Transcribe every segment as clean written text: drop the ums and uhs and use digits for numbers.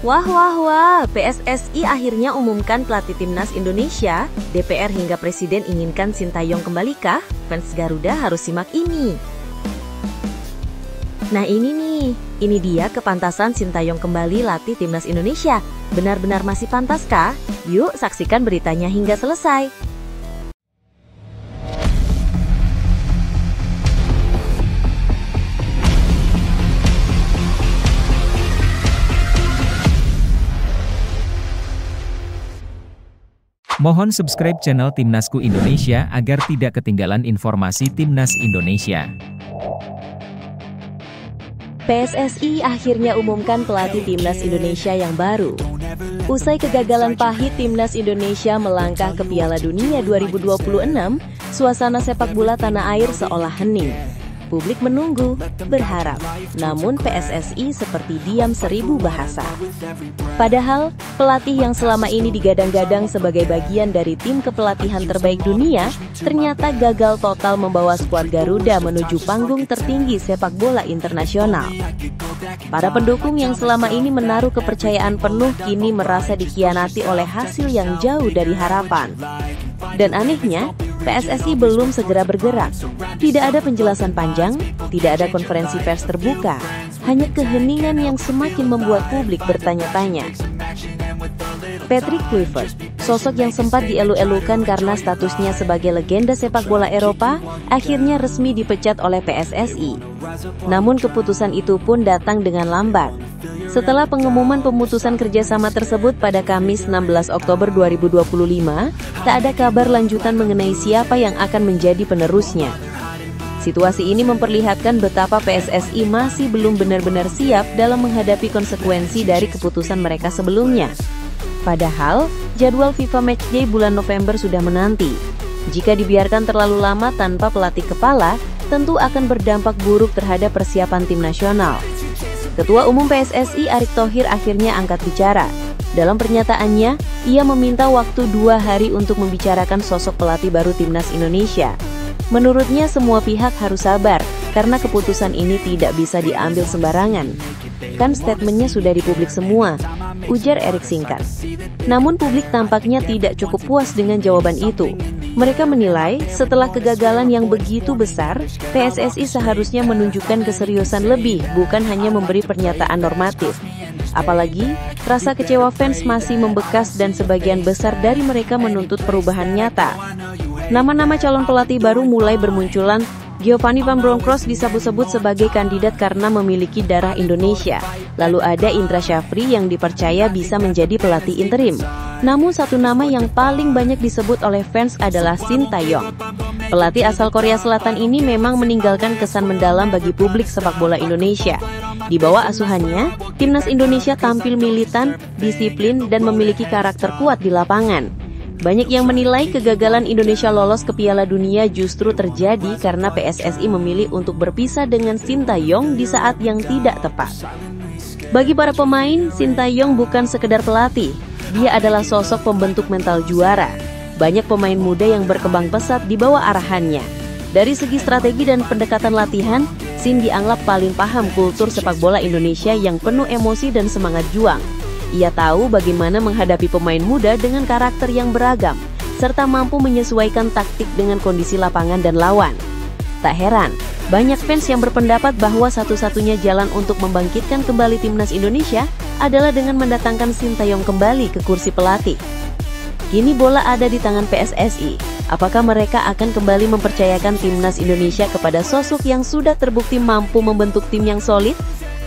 Wah wah wah, PSSI akhirnya umumkan pelatih timnas Indonesia. DPR hingga Presiden inginkan Sintayong kembalikah? Fans Garuda harus simak ini. Nah ini dia kepantasan Sintayong kembali latih timnas Indonesia. Benar-benar masih pantaskah? Yuk saksikan beritanya hingga selesai. Mohon subscribe channel Timnasku Indonesia agar tidak ketinggalan informasi Timnas Indonesia. PSSI akhirnya umumkan pelatih Timnas Indonesia yang baru. Usai kegagalan pahit Timnas Indonesia melangkah ke Piala Dunia 2026, suasana sepak bola tanah air seolah hening. Publik menunggu, berharap, namun PSSI seperti diam seribu bahasa. Padahal, pelatih yang selama ini digadang-gadang sebagai bagian dari tim kepelatihan terbaik dunia, ternyata gagal total membawa skuad Garuda menuju panggung tertinggi sepak bola internasional. Para pendukung yang selama ini menaruh kepercayaan penuh kini merasa dikhianati oleh hasil yang jauh dari harapan. Dan anehnya, PSSI belum segera bergerak. Tidak ada penjelasan panjang, tidak ada konferensi pers terbuka, hanya keheningan yang semakin membuat publik bertanya-tanya. Patrick Kluivert, sosok yang sempat dielu-elukan karena statusnya sebagai legenda sepak bola Eropa, akhirnya resmi dipecat oleh PSSI. Namun keputusan itu pun datang dengan lambat. Setelah pengumuman pemutusan kerjasama tersebut pada Kamis 16 Oktober 2025, tak ada kabar lanjutan mengenai siapa yang akan menjadi penerusnya. Situasi ini memperlihatkan betapa PSSI masih belum benar-benar siap dalam menghadapi konsekuensi dari keputusan mereka sebelumnya. Padahal, jadwal FIFA Matchday bulan November sudah menanti. Jika dibiarkan terlalu lama tanpa pelatih kepala, tentu akan berdampak buruk terhadap persiapan tim nasional. Ketua Umum PSSI Erick Thohir akhirnya angkat bicara. Dalam pernyataannya, ia meminta waktu 2 hari untuk membicarakan sosok pelatih baru timnas Indonesia. Menurutnya semua pihak harus sabar, karena keputusan ini tidak bisa diambil sembarangan. Kan statementnya sudah di publik semua, ujar Erick singkat. Namun publik tampaknya tidak cukup puas dengan jawaban itu. Mereka menilai, setelah kegagalan yang begitu besar, PSSI seharusnya menunjukkan keseriusan lebih, bukan hanya memberi pernyataan normatif. Apalagi, rasa kecewa fans masih membekas dan sebagian besar dari mereka menuntut perubahan nyata. Nama-nama calon pelatih baru mulai bermunculan. Giovanni Van Bronckhorst disebut-sebut sebagai kandidat karena memiliki darah Indonesia. Lalu ada Indra Syafri yang dipercaya bisa menjadi pelatih interim. Namun satu nama yang paling banyak disebut oleh fans adalah Sintayong. Pelatih asal Korea Selatan ini memang meninggalkan kesan mendalam bagi publik sepak bola Indonesia. Di bawah asuhannya, timnas Indonesia tampil militan, disiplin, dan memiliki karakter kuat di lapangan. Banyak yang menilai kegagalan Indonesia lolos ke Piala Dunia justru terjadi karena PSSI memilih untuk berpisah dengan Sintayong di saat yang tidak tepat. Bagi para pemain, Sintayong bukan sekedar pelatih. Dia adalah sosok pembentuk mental juara. Banyak pemain muda yang berkembang pesat di bawah arahannya. Dari segi strategi dan pendekatan latihan, Sin dianggap paling paham kultur sepak bola Indonesia yang penuh emosi dan semangat juang. Ia tahu bagaimana menghadapi pemain muda dengan karakter yang beragam, serta mampu menyesuaikan taktik dengan kondisi lapangan dan lawan. Tak heran, banyak fans yang berpendapat bahwa satu-satunya jalan untuk membangkitkan kembali timnas Indonesia adalah dengan mendatangkan Sintayong kembali ke kursi pelatih. Kini bola ada di tangan PSSI. Apakah mereka akan kembali mempercayakan timnas Indonesia kepada sosok yang sudah terbukti mampu membentuk tim yang solid?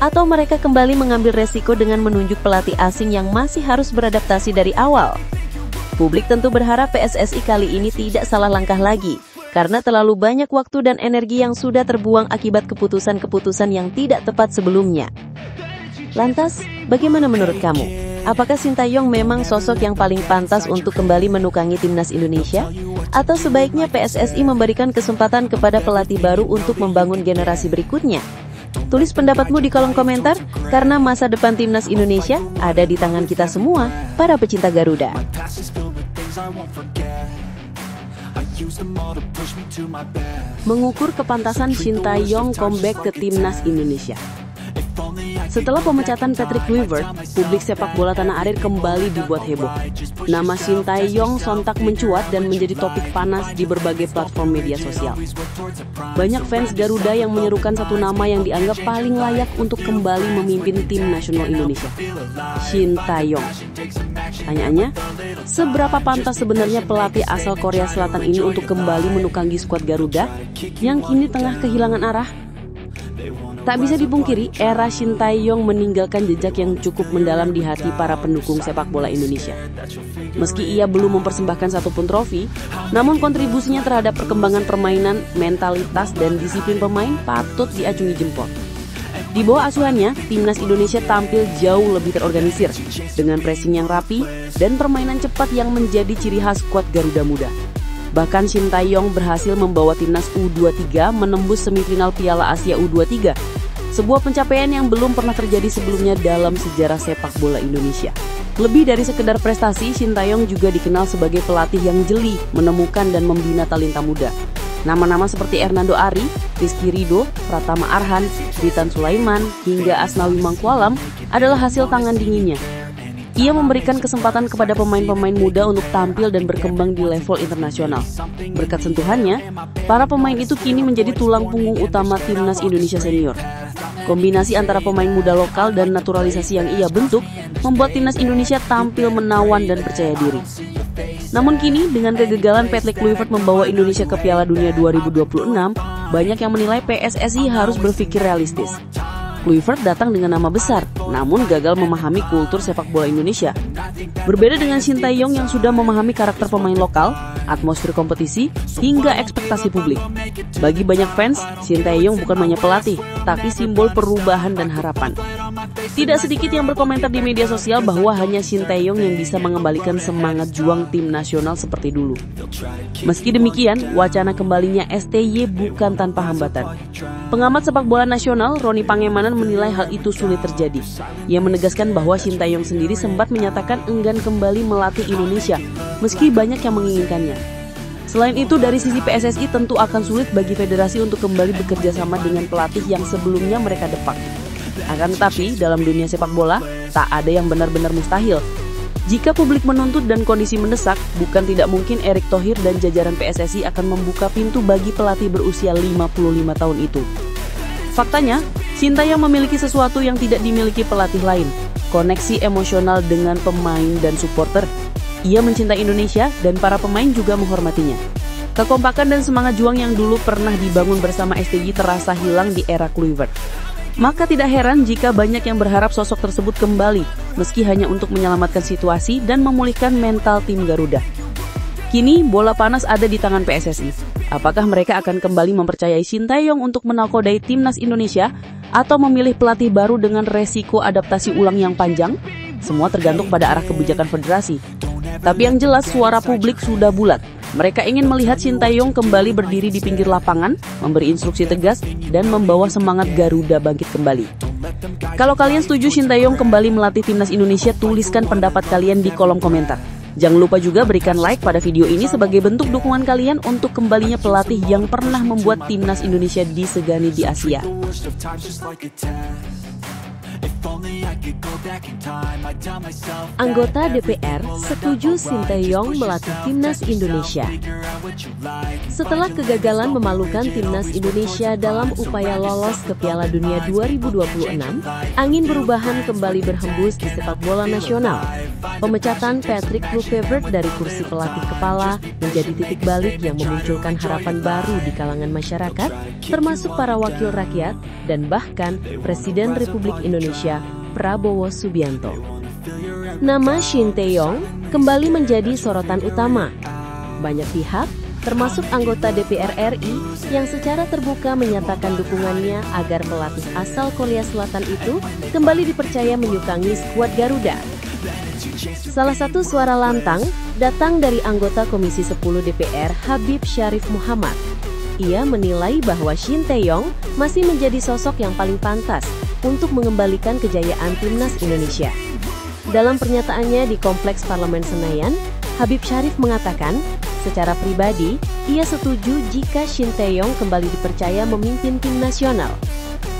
Atau mereka kembali mengambil resiko dengan menunjuk pelatih asing yang masih harus beradaptasi dari awal? Publik tentu berharap PSSI kali ini tidak salah langkah lagi, karena terlalu banyak waktu dan energi yang sudah terbuang akibat keputusan-keputusan yang tidak tepat sebelumnya. Lantas, bagaimana menurut kamu? Apakah Sintayong memang sosok yang paling pantas untuk kembali menukangi timnas Indonesia? Atau sebaiknya PSSI memberikan kesempatan kepada pelatih baru untuk membangun generasi berikutnya? Tulis pendapatmu di kolom komentar, karena masa depan timnas Indonesia ada di tangan kita semua, para pecinta Garuda. Mengukur kepantasan Sintayong comeback ke timnas Indonesia. Setelah pemecatan Patrick Kluivert, publik sepak bola tanah air kembali dibuat heboh. Nama Shin Tae-yong sontak mencuat dan menjadi topik panas di berbagai platform media sosial. Banyak fans Garuda yang menyerukan satu nama yang dianggap paling layak untuk kembali memimpin tim nasional Indonesia, Shin Tae-yong. Pertanyaannya, seberapa pantas sebenarnya pelatih asal Korea Selatan ini untuk kembali menukangi skuad Garuda yang kini tengah kehilangan arah? Tak bisa dipungkiri, era Shin Tae-yong meninggalkan jejak yang cukup mendalam di hati para pendukung sepak bola Indonesia. Meski ia belum mempersembahkan satupun trofi, namun kontribusinya terhadap perkembangan permainan, mentalitas, dan disiplin pemain patut diacungi jempol. Di bawah asuhannya, timnas Indonesia tampil jauh lebih terorganisir, dengan pressing yang rapi dan permainan cepat yang menjadi ciri khas skuad Garuda Muda. Bahkan Shin Tae-yong berhasil membawa timnas U23 menembus semifinal Piala Asia U23, sebuah pencapaian yang belum pernah terjadi sebelumnya dalam sejarah sepak bola Indonesia. Lebih dari sekedar prestasi, Shin Tae-yong juga dikenal sebagai pelatih yang jeli, menemukan dan membina talenta muda. Nama-nama seperti Hernando Ari, Rizky Ridho, Pratama Arhan, Witan Sulaiman, hingga Asnawi Mangkualam adalah hasil tangan dinginnya. Ia memberikan kesempatan kepada pemain-pemain muda untuk tampil dan berkembang di level internasional. Berkat sentuhannya, para pemain itu kini menjadi tulang punggung utama timnas Indonesia senior. Kombinasi antara pemain muda lokal dan naturalisasi yang ia bentuk membuat timnas Indonesia tampil menawan dan percaya diri. Namun kini, dengan kegagalan Patrick Kluivert membawa Indonesia ke Piala Dunia 2026, banyak yang menilai PSSI harus berpikir realistis. Kluivert datang dengan nama besar, namun gagal memahami kultur sepak bola Indonesia. Berbeda dengan Shin Tae-yong yang sudah memahami karakter pemain lokal, atmosfer kompetisi, hingga ekspektasi publik. Bagi banyak fans, Shin Tae-yong bukan hanya pelatih, tapi simbol perubahan dan harapan. Tidak sedikit yang berkomentar di media sosial bahwa hanya Shin Tae-yong yang bisa mengembalikan semangat juang tim nasional seperti dulu. Meski demikian, wacana kembalinya STY bukan tanpa hambatan. Pengamat sepak bola nasional, Roni Pangemanan menilai hal itu sulit terjadi. Ia menegaskan bahwa Shin Tae-yong sendiri sempat menyatakan enggan kembali melatih Indonesia, meski banyak yang menginginkannya. Selain itu, dari sisi PSSI tentu akan sulit bagi federasi untuk kembali bekerja sama dengan pelatih yang sebelumnya mereka depak. Akan tetapi, dalam dunia sepak bola, tak ada yang benar-benar mustahil. Jika publik menuntut dan kondisi mendesak, bukan tidak mungkin Erick Thohir dan jajaran PSSI akan membuka pintu bagi pelatih berusia 55 tahun itu. Faktanya, Shin Tae-yong memiliki sesuatu yang tidak dimiliki pelatih lain, koneksi emosional dengan pemain dan supporter. Ia mencintai Indonesia dan para pemain juga menghormatinya. Kekompakan dan semangat juang yang dulu pernah dibangun bersama STY terasa hilang di era Kluivert. Maka tidak heran jika banyak yang berharap sosok tersebut kembali, meski hanya untuk menyelamatkan situasi dan memulihkan mental tim Garuda. Kini, bola panas ada di tangan PSSI. Apakah mereka akan kembali mempercayai Shin Tae-yong untuk menakodai timnas Indonesia atau memilih pelatih baru dengan resiko adaptasi ulang yang panjang? Semua tergantung pada arah kebijakan federasi. Tapi yang jelas, suara publik sudah bulat. Mereka ingin melihat Shin Tae-yong kembali berdiri di pinggir lapangan, memberi instruksi tegas, dan membawa semangat Garuda bangkit kembali. Kalau kalian setuju Shin Tae-yong kembali melatih timnas Indonesia, tuliskan pendapat kalian di kolom komentar. Jangan lupa juga berikan like pada video ini sebagai bentuk dukungan kalian untuk kembalinya pelatih yang pernah membuat timnas Indonesia disegani di Asia. Anggota DPR setuju Shin Tae-yong melatih timnas Indonesia. Setelah kegagalan memalukan timnas Indonesia dalam upaya lolos ke Piala Dunia 2026, angin perubahan kembali berhembus di sepak bola nasional. Pemecatan Patrick Kluivert dari kursi pelatih kepala menjadi titik balik yang memunculkan harapan baru di kalangan masyarakat, termasuk para wakil rakyat dan bahkan Presiden Republik Indonesia Prabowo Subianto. Nama Shin Tae-yong kembali menjadi sorotan utama. Banyak pihak, termasuk anggota DPR RI, yang secara terbuka menyatakan dukungannya agar pelatih asal Korea Selatan itu kembali dipercaya menyukangi skuad Garuda. Salah satu suara lantang datang dari anggota Komisi 10 DPR Habib Syarif Muhammad. Ia menilai bahwa Shin Tae-yong masih menjadi sosok yang paling pantas untuk mengembalikan kejayaan timnas Indonesia. Dalam pernyataannya di Kompleks Parlemen Senayan, Habib Syarif mengatakan, secara pribadi, ia setuju jika Shin Tae-yong kembali dipercaya memimpin tim nasional.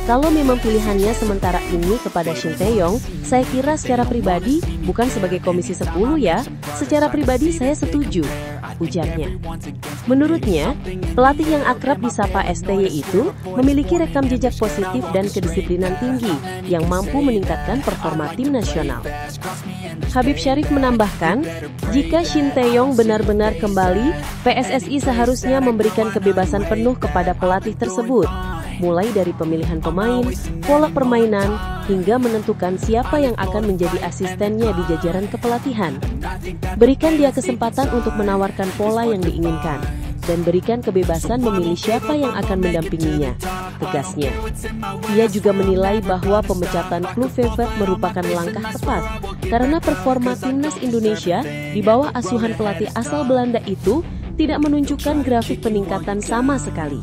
Kalau memang pilihannya sementara ini kepada Shin Tae-yong, saya kira secara pribadi, bukan sebagai Komisi 10 ya, secara pribadi saya setuju, ujarnya. Menurutnya, pelatih yang akrab disapa STY itu memiliki rekam jejak positif dan kedisiplinan tinggi yang mampu meningkatkan performa tim nasional. Habib Syarif menambahkan, jika Shin Tae-yong benar-benar kembali, PSSI seharusnya memberikan kebebasan penuh kepada pelatih tersebut, mulai dari pemilihan pemain, pola permainan, hingga menentukan siapa yang akan menjadi asistennya di jajaran kepelatihan. Berikan dia kesempatan untuk menawarkan pola yang diinginkan, dan berikan kebebasan memilih siapa yang akan mendampinginya, tegasnya. Ia juga menilai bahwa pemecatan Kluivert merupakan langkah tepat, karena performa timnas Indonesia di bawah asuhan pelatih asal Belanda itu tidak menunjukkan grafik peningkatan sama sekali.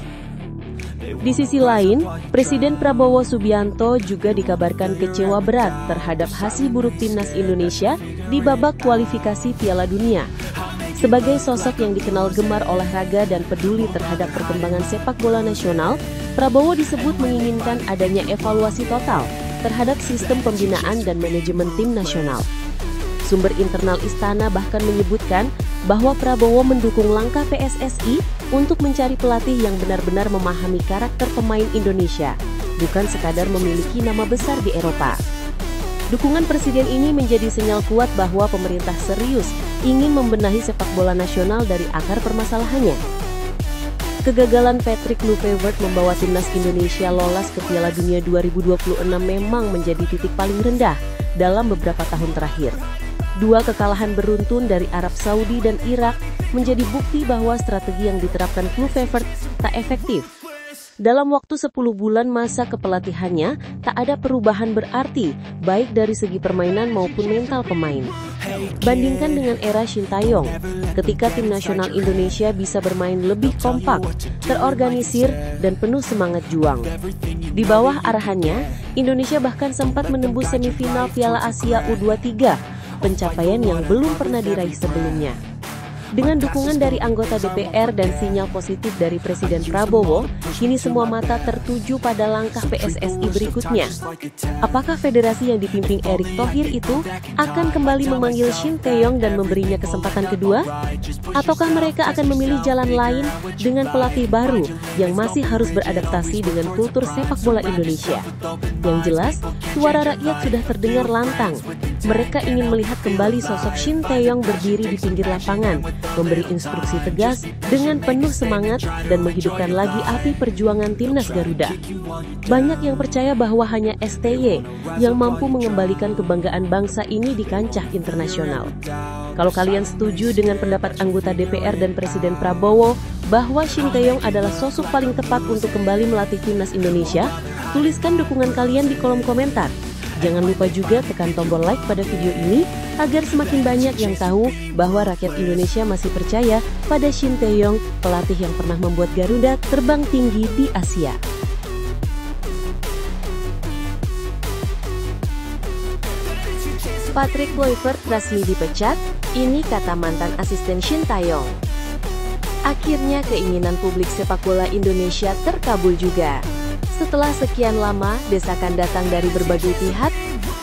Di sisi lain, Presiden Prabowo Subianto juga dikabarkan kecewa berat terhadap hasil buruk timnas Indonesia di babak kualifikasi Piala Dunia. Sebagai sosok yang dikenal gemar olahraga dan peduli terhadap perkembangan sepak bola nasional, Prabowo disebut menginginkan adanya evaluasi total terhadap sistem pembinaan dan manajemen tim nasional. Sumber internal istana bahkan menyebutkan bahwa Prabowo mendukung langkah PSSI untuk mencari pelatih yang benar-benar memahami karakter pemain Indonesia, bukan sekadar memiliki nama besar di Eropa. Dukungan presiden ini menjadi sinyal kuat bahwa pemerintah serius ingin membenahi sepak bola nasional dari akar permasalahannya. Kegagalan Patrick Kluivert membawa timnas Indonesia lolos ke Piala Dunia 2026 memang menjadi titik paling rendah dalam beberapa tahun terakhir. Dua kekalahan beruntun dari Arab Saudi dan Irak menjadi bukti bahwa strategi yang diterapkan Kluivert tak efektif. Dalam waktu 10 bulan masa kepelatihannya, tak ada perubahan berarti, baik dari segi permainan maupun mental pemain. Bandingkan dengan era Shin Tae-yong, ketika tim nasional Indonesia bisa bermain lebih kompak, terorganisir, dan penuh semangat juang. Di bawah arahannya, Indonesia bahkan sempat menembus semifinal Piala Asia U23, pencapaian yang belum pernah diraih sebelumnya. Dengan dukungan dari anggota DPR dan sinyal positif dari Presiden Prabowo, kini semua mata tertuju pada langkah PSSI berikutnya. Apakah federasi yang dipimpin Erick Thohir itu akan kembali memanggil Shin Tae-yong dan memberinya kesempatan kedua? Ataukah mereka akan memilih jalan lain dengan pelatih baru yang masih harus beradaptasi dengan kultur sepak bola Indonesia? Yang jelas, suara rakyat sudah terdengar lantang. Mereka ingin melihat kembali sosok Shin Tae-yong berdiri di pinggir lapangan, memberi instruksi tegas dengan penuh semangat dan menghidupkan lagi api perjuangan timnas Garuda. Banyak yang percaya bahwa hanya STY yang mampu mengembalikan kebanggaan bangsa ini di kancah internasional. Kalau kalian setuju dengan pendapat anggota DPR dan Presiden Prabowo bahwa Shin Tae-yong adalah sosok paling tepat untuk kembali melatih timnas Indonesia, tuliskan dukungan kalian di kolom komentar. Jangan lupa juga tekan tombol like pada video ini agar semakin banyak yang tahu bahwa rakyat Indonesia masih percaya pada Shin Tae-yong, pelatih yang pernah membuat Garuda terbang tinggi di Asia. Patrick Kluivert resmi dipecat, ini kata mantan asisten Shin Tae-yong. Akhirnya keinginan publik sepak bola Indonesia terkabul juga. Setelah sekian lama desakan datang dari berbagai pihak,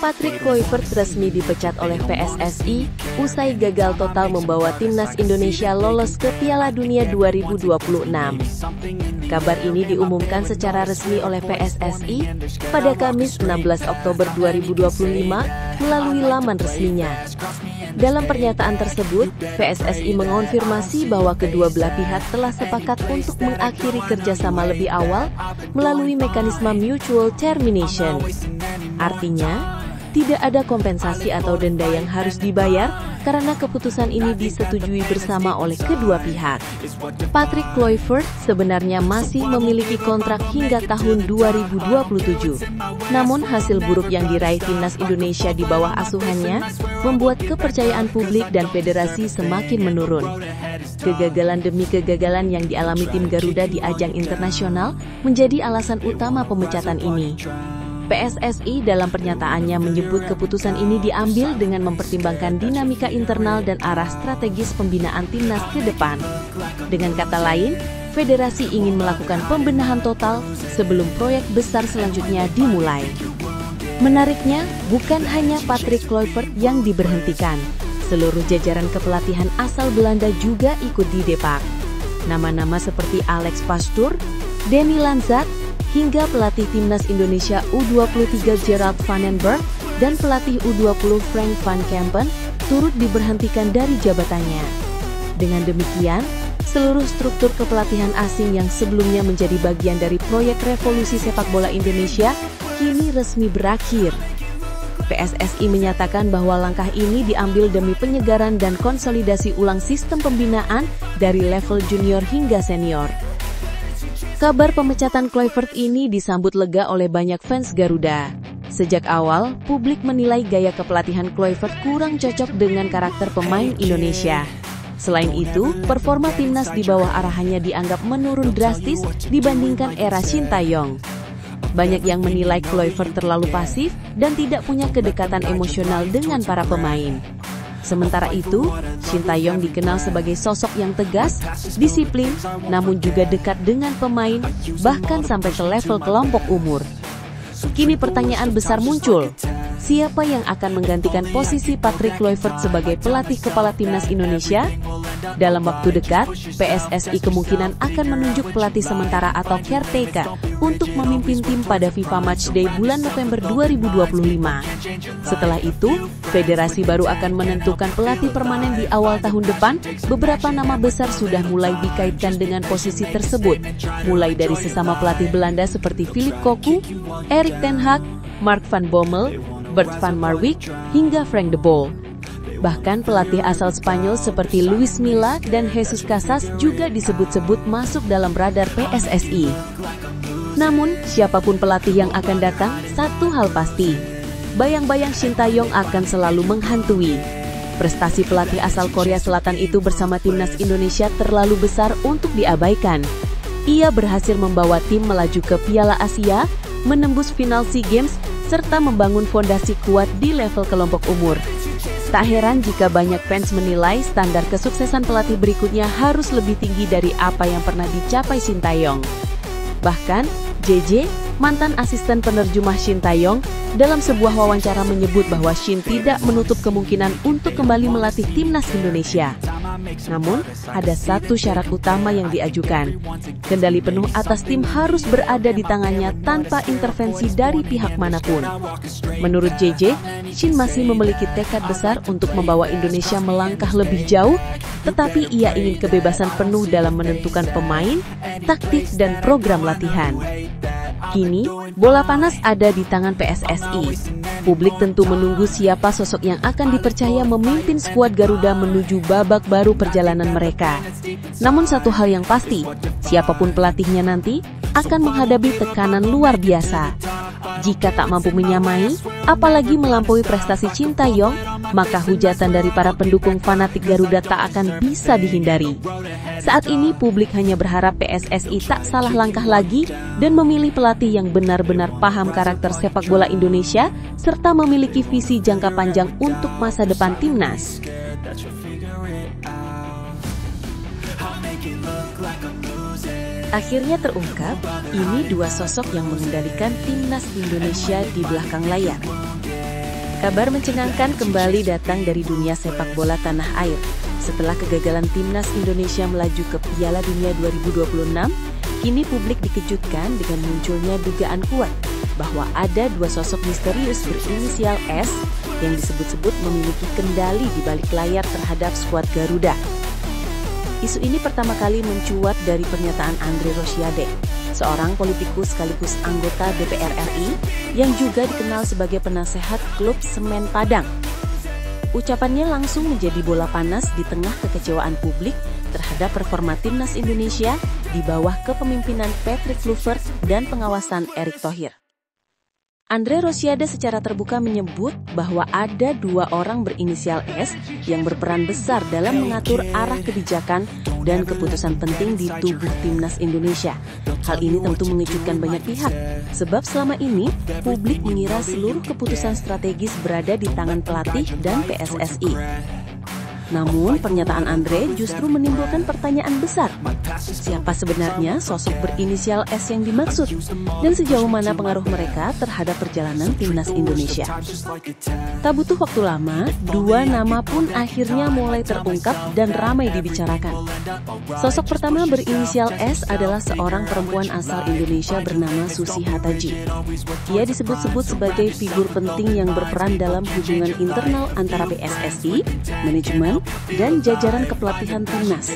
Patrick Kluivert resmi dipecat oleh PSSI usai gagal total membawa timnas Indonesia lolos ke Piala Dunia 2026. Kabar ini diumumkan secara resmi oleh PSSI pada Kamis 16 Oktober 2025 melalui laman resminya. Dalam pernyataan tersebut, PSSI mengonfirmasi bahwa kedua belah pihak telah sepakat untuk mengakhiri kerjasama lebih awal melalui mekanisme mutual termination. Artinya, tidak ada kompensasi atau denda yang harus dibayar karena keputusan ini disetujui bersama oleh kedua pihak. Patrick Kluivert sebenarnya masih memiliki kontrak hingga tahun 2027. Namun hasil buruk yang diraih timnas Indonesia di bawah asuhannya membuat kepercayaan publik dan federasi semakin menurun. Kegagalan demi kegagalan yang dialami tim Garuda di ajang internasional menjadi alasan utama pemecatan ini. PSSI dalam pernyataannya menyebut keputusan ini diambil dengan mempertimbangkan dinamika internal dan arah strategis pembinaan timnas ke depan. Dengan kata lain, federasi ingin melakukan pembenahan total sebelum proyek besar selanjutnya dimulai. Menariknya, bukan hanya Patrick Kluivert yang diberhentikan. Seluruh jajaran kepelatihan asal Belanda juga ikut didepak. Nama-nama seperti Alex Pastoor, Danny Lanzat, hingga pelatih timnas Indonesia U23 Gerard van den Berg dan pelatih U20 Frank van Kempen turut diberhentikan dari jabatannya. Dengan demikian, seluruh struktur kepelatihan asing yang sebelumnya menjadi bagian dari proyek revolusi sepak bola Indonesia kini resmi berakhir. PSSI menyatakan bahwa langkah ini diambil demi penyegaran dan konsolidasi ulang sistem pembinaan dari level junior hingga senior. Kabar pemecatan Kluivert ini disambut lega oleh banyak fans Garuda. Sejak awal, publik menilai gaya kepelatihan Kluivert kurang cocok dengan karakter pemain Indonesia. Selain itu, performa timnas di bawah arahannya dianggap menurun drastis dibandingkan era Sintayong. Banyak yang menilai Kluivert terlalu pasif dan tidak punya kedekatan emosional dengan para pemain. Sementara itu, Sintayong dikenal sebagai sosok yang tegas, disiplin, namun juga dekat dengan pemain, bahkan sampai ke level kelompok umur. Kini pertanyaan besar muncul, siapa yang akan menggantikan posisi Patrick Kluivert sebagai pelatih kepala timnas Indonesia? Dalam waktu dekat, PSSI kemungkinan akan menunjuk pelatih sementara atau caretaker untuk memimpin tim pada FIFA Matchday bulan November 2025. Setelah itu, federasi baru akan menentukan pelatih permanen di awal tahun depan. Beberapa nama besar sudah mulai dikaitkan dengan posisi tersebut, mulai dari sesama pelatih Belanda seperti Philip Cocu, Erik ten Hag, Mark van Bommel, Bert van Marwijk, hingga Frank de Boer. Bahkan pelatih asal Spanyol seperti Luis Milla dan Jesus Casas juga disebut-sebut masuk dalam radar PSSI. Namun, siapapun pelatih yang akan datang, satu hal pasti, bayang-bayang Sintayong akan selalu menghantui. Prestasi pelatih asal Korea Selatan itu bersama timnas Indonesia terlalu besar untuk diabaikan. Ia berhasil membawa tim melaju ke Piala Asia, menembus final SEA Games, serta membangun fondasi kuat di level kelompok umur. Tak heran jika banyak fans menilai standar kesuksesan pelatih berikutnya harus lebih tinggi dari apa yang pernah dicapai Sintayong. Bahkan, JJ, mantan asisten penerjemah Sintayong, dalam sebuah wawancara menyebut bahwa Shin tidak menutup kemungkinan untuk kembali melatih timnas Indonesia. Namun, ada satu syarat utama yang diajukan. Kendali penuh atas tim harus berada di tangannya tanpa intervensi dari pihak manapun. Menurut JJ, Shin masih memiliki tekad besar untuk membawa Indonesia melangkah lebih jauh, tetapi ia ingin kebebasan penuh dalam menentukan pemain, taktik, dan program latihan. Kini, bola panas ada di tangan PSSI. Publik tentu menunggu siapa sosok yang akan dipercaya memimpin skuad Garuda menuju babak baru perjalanan mereka. Namun satu hal yang pasti, siapapun pelatihnya nanti akan menghadapi tekanan luar biasa. Jika tak mampu menyamai, apalagi melampaui prestasi Sintayong, maka hujatan dari para pendukung fanatik Garuda tak akan bisa dihindari. Saat ini publik hanya berharap PSSI tak salah langkah lagi dan memilih pelatih yang benar-benar paham karakter sepak bola Indonesia serta memiliki visi jangka panjang untuk masa depan timnas. Akhirnya terungkap, ini dua sosok yang mengendalikan timnas Indonesia di belakang layar. Kabar mencengangkan kembali datang dari dunia sepak bola tanah air. Setelah kegagalan timnas Indonesia melaju ke Piala Dunia 2026, kini publik dikejutkan dengan munculnya dugaan kuat bahwa ada dua sosok misterius berinisial S yang disebut-sebut memiliki kendali di balik layar terhadap skuad Garuda. Isu ini pertama kali mencuat dari pernyataan Andre Rosiade, seorang politikus sekaligus anggota DPR RI yang juga dikenal sebagai penasehat klub Semen Padang. Ucapannya langsung menjadi bola panas di tengah kekecewaan publik terhadap performa timnas Indonesia di bawah kepemimpinan Patrick Kluivert dan pengawasan Erick Thohir. Andre Rosiade secara terbuka menyebut bahwa ada dua orang berinisial S yang berperan besar dalam mengatur arah kebijakan dan keputusan penting di tubuh timnas Indonesia. Hal ini tentu mengejutkan banyak pihak, sebab selama ini publik mengira seluruh keputusan strategis berada di tangan pelatih dan PSSI. Namun, pernyataan Andre justru menimbulkan pertanyaan besar. Siapa sebenarnya sosok berinisial S yang dimaksud? Dan sejauh mana pengaruh mereka terhadap perjalanan timnas Indonesia? Tak butuh waktu lama, dua nama pun akhirnya mulai terungkap dan ramai dibicarakan. Sosok pertama berinisial S adalah seorang perempuan asal Indonesia bernama Susi Hataji. Ia disebut-sebut sebagai figur penting yang berperan dalam hubungan internal antara PSSI, manajemen, dan jajaran kepelatihan timnas.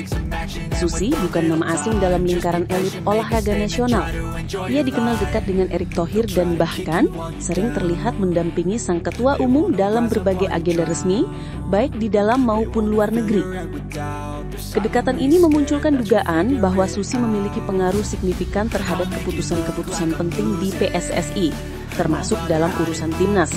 Susi bukan nama asing dalam lingkaran elit olahraga nasional. Ia dikenal dekat dengan Erick Thohir dan bahkan sering terlihat mendampingi sang ketua umum dalam berbagai agenda resmi, baik di dalam maupun luar negeri. Kedekatan ini memunculkan dugaan bahwa Susi memiliki pengaruh signifikan terhadap keputusan-keputusan penting di PSSI, termasuk dalam urusan timnas.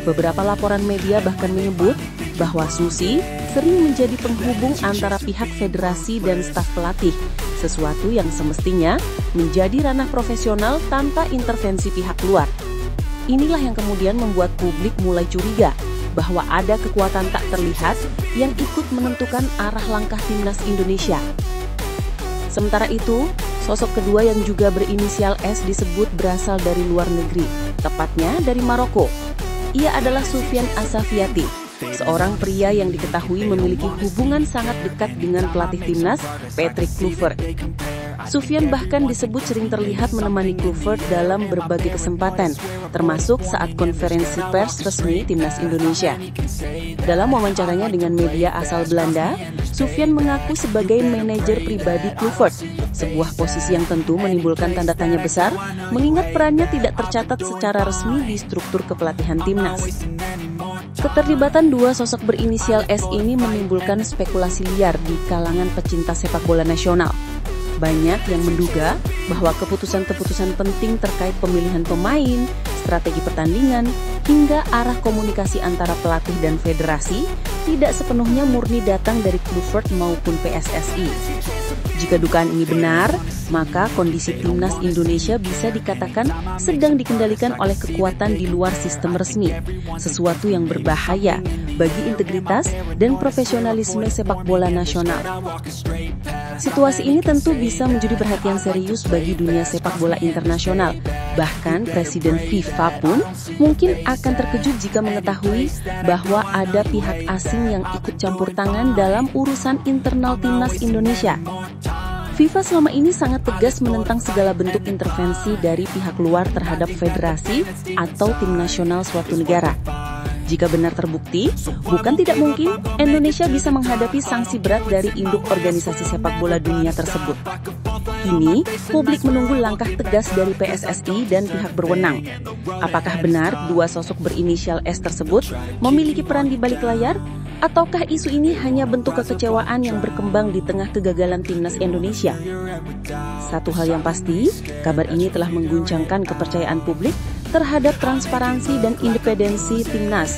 Beberapa laporan media bahkan menyebut bahwa Susi sering menjadi penghubung antara pihak federasi dan staf pelatih, sesuatu yang semestinya menjadi ranah profesional tanpa intervensi pihak luar. Inilah yang kemudian membuat publik mulai curiga bahwa ada kekuatan tak terlihat yang ikut menentukan arah langkah timnas Indonesia. Sementara itu, sosok kedua yang juga berinisial S disebut berasal dari luar negeri, tepatnya dari Maroko. Ia adalah Soufiane Assafiati, seorang pria yang diketahui memiliki hubungan sangat dekat dengan pelatih timnas, Patrick Kluivert. Soufiane bahkan disebut sering terlihat menemani Kluivert dalam berbagai kesempatan, termasuk saat konferensi pers resmi timnas Indonesia. Dalam wawancaranya dengan media asal Belanda, Soufiane mengaku sebagai manajer pribadi Kluivert, sebuah posisi yang tentu menimbulkan tanda tanya besar, mengingat perannya tidak tercatat secara resmi di struktur kepelatihan timnas. Keterlibatan dua sosok berinisial S ini menimbulkan spekulasi liar di kalangan pecinta sepak bola nasional. Banyak yang menduga bahwa keputusan-keputusan penting terkait pemilihan pemain, strategi pertandingan, hingga arah komunikasi antara pelatih dan federasi tidak sepenuhnya murni datang dari Kluivert maupun PSSI. Jika dugaan ini benar, maka kondisi timnas Indonesia bisa dikatakan sedang dikendalikan oleh kekuatan di luar sistem resmi, sesuatu yang berbahaya bagi integritas dan profesionalisme sepak bola nasional. Situasi ini tentu bisa menjadi perhatian serius bagi dunia sepak bola internasional. Bahkan Presiden FIFA pun mungkin akan terkejut jika mengetahui bahwa ada pihak asing yang ikut campur tangan dalam urusan internal timnas Indonesia. FIFA selama ini sangat tegas menentang segala bentuk intervensi dari pihak luar terhadap federasi atau tim nasional suatu negara. Jika benar terbukti, bukan tidak mungkin Indonesia bisa menghadapi sanksi berat dari induk organisasi sepak bola dunia tersebut. Kini, publik menunggu langkah tegas dari PSSI dan pihak berwenang. Apakah benar dua sosok berinisial S tersebut memiliki peran di balik layar? Ataukah isu ini hanya bentuk kekecewaan yang berkembang di tengah kegagalan timnas Indonesia? Satu hal yang pasti, kabar ini telah mengguncangkan kepercayaan publik terhadap transparansi dan independensi timnas.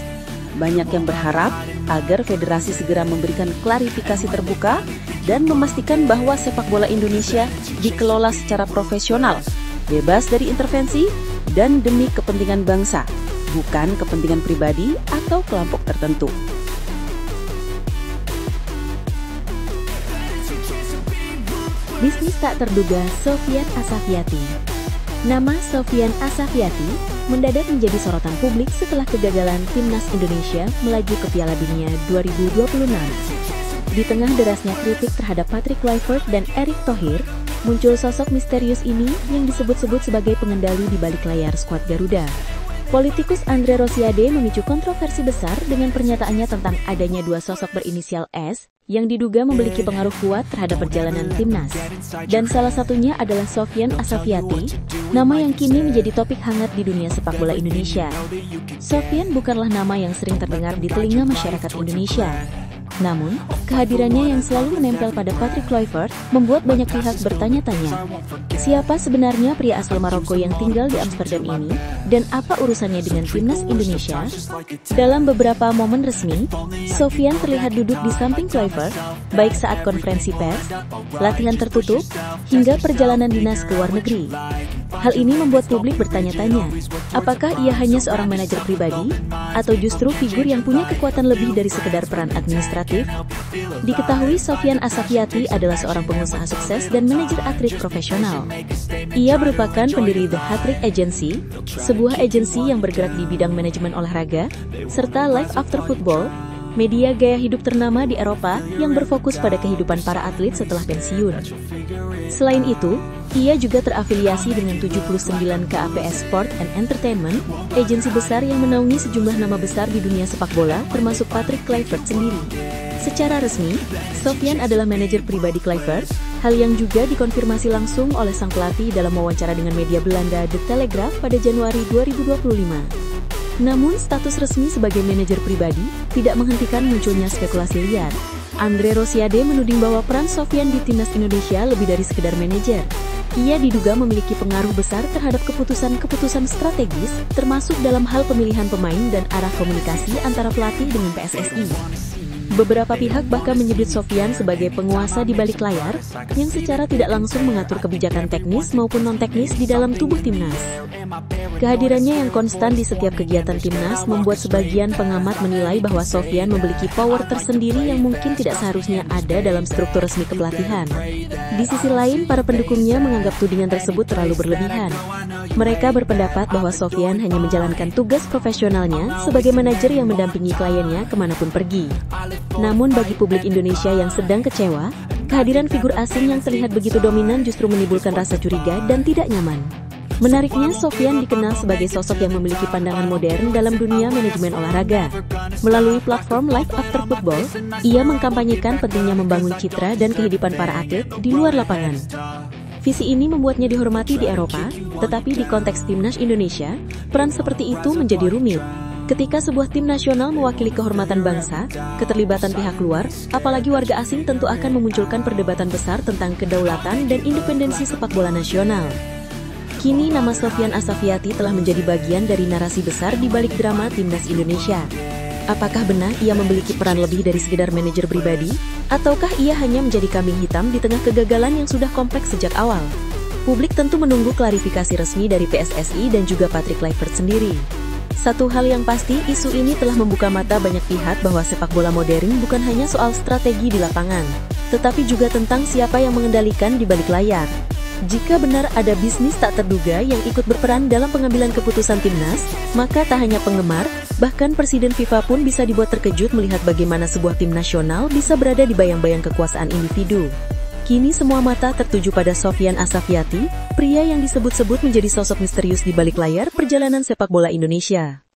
Banyak yang berharap agar federasi segera memberikan klarifikasi terbuka dan memastikan bahwa sepak bola Indonesia dikelola secara profesional, bebas dari intervensi, dan demi kepentingan bangsa, bukan kepentingan pribadi atau kelompok tertentu. Bisnis tak terduga Soufiane Assafiati. Nama Soufiane Assafiati mendadak menjadi sorotan publik setelah kegagalan timnas Indonesia melaju ke Piala Dunia 2026. Di tengah derasnya kritik terhadap Patrick Kluivert dan Erick Thohir, muncul sosok misterius ini yang disebut-sebut sebagai pengendali di balik layar skuad Garuda. Politikus Andre Rosiade memicu kontroversi besar dengan pernyataannya tentang adanya dua sosok berinisial S yang diduga memiliki pengaruh kuat terhadap perjalanan timnas. Dan salah satunya adalah Soufiane Assafiati, nama yang kini menjadi topik hangat di dunia sepak bola Indonesia. Soufiane bukanlah nama yang sering terdengar di telinga masyarakat Indonesia. Namun, kehadirannya yang selalu menempel pada Patrick Kluivert membuat banyak pihak bertanya-tanya. Siapa sebenarnya pria asal Maroko yang tinggal di Amsterdam ini, dan apa urusannya dengan timnas Indonesia? Dalam beberapa momen resmi, Sofyan terlihat duduk di samping Kluivert, baik saat konferensi pers, latihan tertutup, hingga perjalanan dinas ke luar negeri. Hal ini membuat publik bertanya-tanya, apakah ia hanya seorang manajer pribadi, atau justru figur yang punya kekuatan lebih dari sekedar peran administratif? Diketahui Sofyan Assafiati adalah seorang pengusaha sukses dan manajer atlet profesional. Ia merupakan pendiri The Hat-Trick Agency, sebuah agensi yang bergerak di bidang manajemen olahraga, serta Life After Football, media gaya hidup ternama di Eropa yang berfokus pada kehidupan para atlet setelah pensiun. Selain itu, ia juga terafiliasi dengan 79 KAPS Sport and Entertainment, agensi besar yang menaungi sejumlah nama besar di dunia sepak bola, termasuk Patrick Kluivert sendiri. Secara resmi, Sofyan adalah manajer pribadi Kluivert, hal yang juga dikonfirmasi langsung oleh sang pelatih dalam wawancara dengan media Belanda The Telegraph pada Januari 2025. Namun, status resmi sebagai manajer pribadi tidak menghentikan munculnya spekulasi liar. Andre Rosiade menuding bahwa peran Sofyan di timnas Indonesia lebih dari sekedar manajer. Ia diduga memiliki pengaruh besar terhadap keputusan-keputusan strategis, termasuk dalam hal pemilihan pemain dan arah komunikasi antara pelatih dengan PSSI. Beberapa pihak bahkan menyebut Sofyan sebagai penguasa di balik layar, yang secara tidak langsung mengatur kebijakan teknis maupun non-teknis di dalam tubuh timnas. Kehadirannya yang konstan di setiap kegiatan timnas membuat sebagian pengamat menilai bahwa Sofyan memiliki power tersendiri yang mungkin tidak seharusnya ada dalam struktur resmi kepelatihan. Di sisi lain, para pendukungnya menganggap tudingan tersebut terlalu berlebihan. Mereka berpendapat bahwa Sofyan hanya menjalankan tugas profesionalnya sebagai manajer yang mendampingi kliennya kemanapun pergi. Namun bagi publik Indonesia yang sedang kecewa, kehadiran figur asing yang terlihat begitu dominan justru menimbulkan rasa curiga dan tidak nyaman. Menariknya, Sofyan dikenal sebagai sosok yang memiliki pandangan modern dalam dunia manajemen olahraga. Melalui platform Life After Football, ia mengkampanyekan pentingnya membangun citra dan kehidupan para atlet di luar lapangan. Visi ini membuatnya dihormati di Eropa, tetapi di konteks timnas Indonesia, peran seperti itu menjadi rumit. Ketika sebuah tim nasional mewakili kehormatan bangsa, keterlibatan pihak luar, apalagi warga asing tentu akan memunculkan perdebatan besar tentang kedaulatan dan independensi sepak bola nasional. Kini nama Sofyan Assafiati telah menjadi bagian dari narasi besar di balik drama timnas Indonesia. Apakah benar ia memiliki peran lebih dari sekedar manajer pribadi? Ataukah ia hanya menjadi kambing hitam di tengah kegagalan yang sudah kompleks sejak awal? Publik tentu menunggu klarifikasi resmi dari PSSI dan juga Patrick Kluivert sendiri. Satu hal yang pasti, isu ini telah membuka mata banyak pihak bahwa sepak bola modern bukan hanya soal strategi di lapangan, tetapi juga tentang siapa yang mengendalikan di balik layar. Jika benar ada bisnis tak terduga yang ikut berperan dalam pengambilan keputusan timnas, maka tak hanya penggemar, bahkan Presiden FIFA pun bisa dibuat terkejut melihat bagaimana sebuah tim nasional bisa berada di bayang-bayang kekuasaan individu. Kini semua mata tertuju pada Sofyan Assafiati, pria yang disebut-sebut menjadi sosok misterius di balik layar perjalanan sepak bola Indonesia.